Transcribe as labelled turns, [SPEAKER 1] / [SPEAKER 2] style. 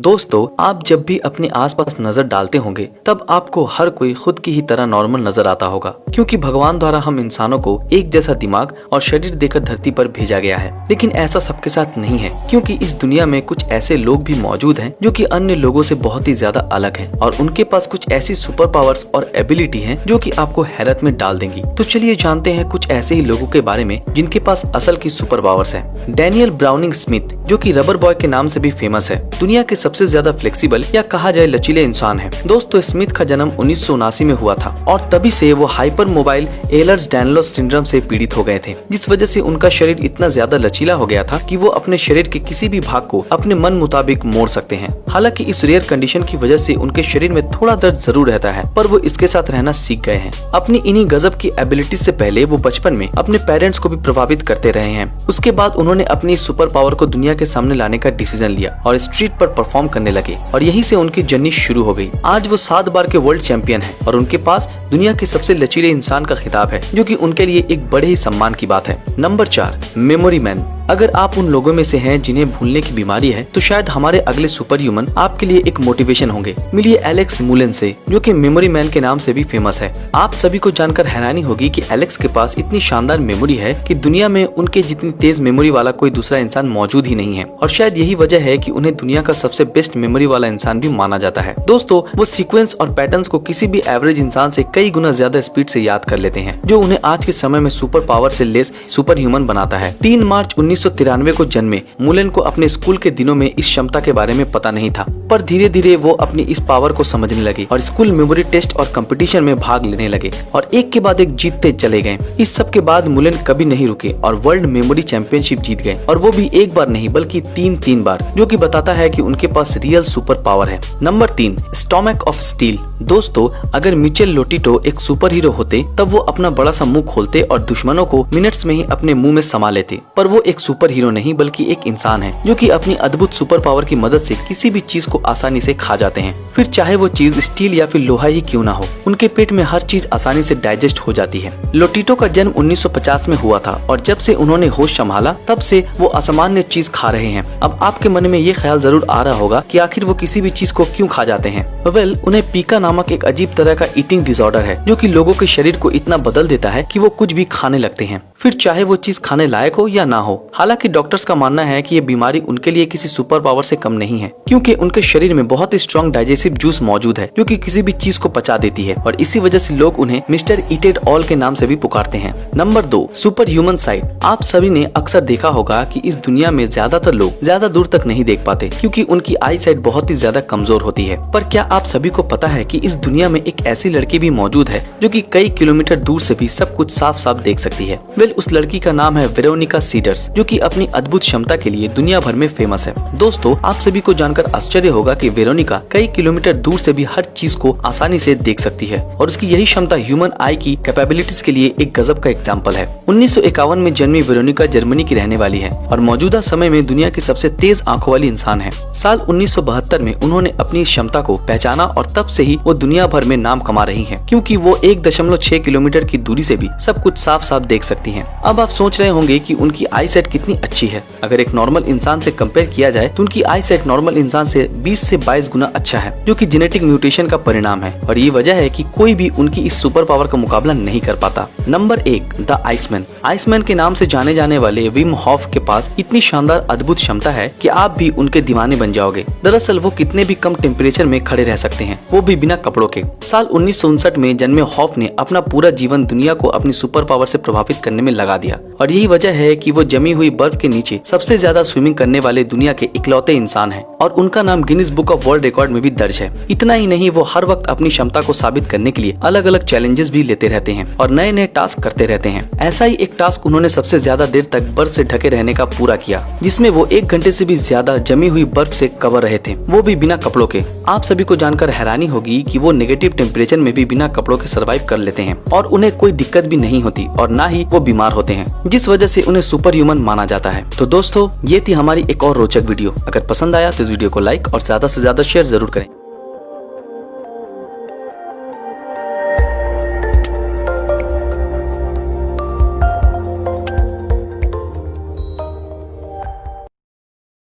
[SPEAKER 1] दोस्तों, आप जब भी अपने आसपास नजर डालते होंगे तब आपको हर कोई खुद की ही तरह नॉर्मल नजर आता होगा, क्योंकि भगवान द्वारा हम इंसानों को एक जैसा दिमाग और शरीर देकर धरती पर भेजा गया है। लेकिन ऐसा सबके साथ नहीं है, क्योंकि इस दुनिया में कुछ ऐसे लोग भी मौजूद हैं जो कि अन्य लोगों से बहुत ही ज्यादा अलग हैं और उनके पास कुछ ऐसी सुपर पावर्स और एबिलिटी हैं जो कि आपको हैरत में डाल देंगी। तो चलिए जानते हैं कुछ ऐसे ही लोगों के बारे में जिनके पास असल की सुपर पावर्स है। डैनियल ब्राउनिंग स्मिथ, जो कि रबर बॉय के नाम से भी फेमस है, दुनिया के सबसे ज्यादा फ्लेक्सिबल या कहा जाए लचीले इंसान है। दोस्तों, स्मिथ का जन्म 1979 में हुआ था और तभी से वो हाइपर मोबाइल एलर्स डैनलोस सिंड्रोम से पीड़ित हो गए थे, जिस वजह से उनका शरीर इतना ज्यादा लचीला हो गया था कि वो अपने शरीर के किसी भी भाग को अपने मन मुताबिक मोड़ सकते हैं। हालांकि इस रेयर कंडीशन की वजह से उनके शरीर में थोड़ा दर्द जरूर रहता है, पर वो इसके साथ रहना सीख गए हैं। अपनी इन्हीं गजब की एबिलिटी से पहले वो बचपन में अपने पेरेंट्स को भी प्रभावित करते रहे हैं। उसके बाद उन्होंने अपनी सुपर पावर को दुनिया के सामने लाने का डिसीजन लिया और स्ट्रीट पर परफॉर्म करने लगे और यहीं से उनकी जर्नी शुरू हो गई। आज वो 7 बार के वर्ल्ड चैंपियन हैं और उनके पास दुनिया के सबसे लचीले इंसान का खिताब है, जो कि उनके लिए एक बड़े ही सम्मान की बात है। Number 4, memory man. अगर आप उन लोगों में से हैं जिन्हें भूलने की बीमारी है, तो शायद हमारे अगले सुपर ह्यूमन आपके लिए एक मोटिवेशन होंगे। मिलिए एलेक्स मुलेन से, जो कि मेमोरी मैन के नाम से भी फेमस है। आप सभी को जानकर हैरानी होगी कि एलेक्स के पास इतनी शानदार मेमोरी है कि दुनिया में उनके जितनी तेज मेमोरी वाला कोई दूसरा इंसान मौजूद ही नहीं है और शायद यही वजह है कि उन्हें दुनिया का सबसे बेस्ट मेमोरी वाला इंसान भी माना जाता है। दोस्तों, वो सीक्वेंस और पैटर्न्स को किसी भी एवरेज इंसान से कई गुना ज्यादा स्पीड से याद कर लेते हैं, जो उन्हें आज के समय में सुपर पावर से लेस सुपर ह्यूमन बनाता है। 3 मार्च 1993 को जन्मे मुलेन को अपने स्कूल के दिनों में इस क्षमता के बारे में पता नहीं था, पर धीरे धीरे वो अपनी इस पावर को समझने लगे और स्कूल मेमोरी टेस्ट और कंपटीशन में भाग लेने लगे और एक के बाद एक जीतते चले गए। इस सब के बाद मुलेन कभी नहीं रुके और वर्ल्ड मेमोरी चैंपियनशिप जीत गए, और वो भी एक बार नहीं बल्कि 3 बार, जो कि बताता है कि उनके पास रियल सुपर पावर है। Number 3, stomach of steel. दोस्तों, अगर मिचेल लोटिटो एक सुपर हीरो होते तब वो अपना बड़ा सा मुंह खोलते और दुश्मनों को मिनट्स में ही अपने मुंह में समा लेते, पर वो एक सुपर हीरो नहीं बल्कि एक इंसान है जो कि अपनी अद्भुत सुपर पावर की मदद से किसी भी चीज को आसानी से खा जाते हैं, फिर चाहे वो चीज स्टील या फिर लोहा ही क्यों ना हो। उनके पेट में हर चीज आसानी से डाइजेस्ट हो जाती है। लोटिटो का जन्म 1950 में हुआ था और जब से उन्होंने होश संभाला तब से वो असामान्य चीज खा रहे हैं। अब आपके मन में ये ख्याल जरूर आ रहा होगा कि आखिर वो किसी भी चीज को क्यों खा जाते हैं। वेल, उन्हें पीका नामक एक अजीब तरह का ईटिंग डिसऑर्डर है, जो कि लोगों के शरीर को इतना बदल देता है कि वो कुछ भी खाने लगते हैं, फिर चाहे वो चीज खाने लायक हो या ना हो। हालांकि डॉक्टर्स का मानना है कि ये बीमारी उनके लिए किसी सुपर पावर से कम नहीं है, क्योंकि उनके शरीर में बहुत ही स्ट्रॉन्ग डाइजेस्टिव जूस मौजूद है, जो कि किसी भी चीज को पचा देती है और इसी वजह से लोग उन्हें मिस्टर ईटेड ऑल के नाम से भी पुकारते हैं। Number 2, super human site. आप सभी ने अक्सर देखा होगा कि इस दुनिया में ज्यादातर लोग ज्यादा दूर तक नहीं देख पाते, क्योंकि उनकी आई साइट बहुत ही ज्यादा कमजोर होती है। पर क्या आप सभी को पता है कि इस दुनिया में एक ऐसी लड़की भी मौजूद है जो कि कई किलोमीटर दूर से भी सब कुछ साफ साफ देख सकती है। वेल, उस लड़की का नाम है वेरोनिका सीडर्स, जो कि अपनी अद्भुत क्षमता के लिए दुनिया भर में फेमस है। दोस्तों, आप सभी को जानकर आश्चर्य होगा कि वेरोनिका कई किलोमीटर दूर से भी हर चीज को आसानी से देख सकती है और उसकी यही क्षमता ह्यूमन आई की कैपेबिलिटीज के लिए एक गजब का एग्जाम्पल है। 1951 में जन्मी वेरोनिका जर्मनी की रहने वाली है और मौजूदा समय में दुनिया की सबसे तेज आंखों वाली इंसान है। साल 1972 में उन्होंने अपनी क्षमता को पहचाना और तब से ही वो दुनिया भर में नाम कमा रही है, क्योंकि वो 1.6 किलोमीटर की दूरी से भी सब कुछ साफ साफ देख सकती हैं। अब आप सोच रहे होंगे कि उनकी आई साइट कितनी अच्छी है। अगर एक नॉर्मल इंसान से कंपेयर किया जाए तो उनकी आई साइट नॉर्मल इंसान से 20 से 22 गुना अच्छा है, जो कि जेनेटिक म्यूटेशन का परिणाम है और ये वजह है कि कोई भी उनकी इस सुपर पावर का मुकाबला नहीं कर पाता। Number 1, the Iceman. आइसमैन के नाम से जाने जाने वाले विम हॉफ के पास इतनी शानदार अद्भुत क्षमता है कि आप भी उनके दीवाने बन जाओगे। दरअसल वो कितने भी कम टेम्परेचर में खड़े रह सकते हैं, वो भी बिना कपड़ों के। साल 1959 में जन्मे हॉफ ने अपना पूरा जीवन दुनिया को अपनी सुपर पावर से प्रभावित करने में लगा दिया और यही वजह है कि वो जमी हुई बर्फ के नीचे सबसे ज्यादा स्विमिंग करने वाले दुनिया के इकलौते इंसान हैं और उनका नाम Guinness book of world record में भी दर्ज है। इतना ही नहीं, वो हर वक्त अपनी क्षमता को साबित करने के लिए अलग अलग चैलेंजेस भी लेते रहते हैं और नए नए टास्क करते रहते हैं। ऐसा ही एक टास्क उन्होंने सबसे ज्यादा देर तक बर्फ से ढके रहने का पूरा किया, जिसमें वो 1 घंटे से भी ज्यादा जमी हुई बर्फ से कवर रहे थे, वो भी बिना कपड़ों के। आप सभी को जानकर हैरानी होगी कि वो नेगेटिव टेम्परेचर में भी बिना कपड़ों के सर्वाइव कर लेते हैं और उन्हें कोई दिक्कत भी नहीं होती और ना ही वो बीमार होते हैं, जिस वजह से उन्हें सुपर ह्यूमन माना जाता है। तो दोस्तों, ये थी हमारी एक और रोचक वीडियो। अगर पसंद आया तो इस वीडियो को लाइक और ज्यादा से ज्यादा शेयर जरूर करें।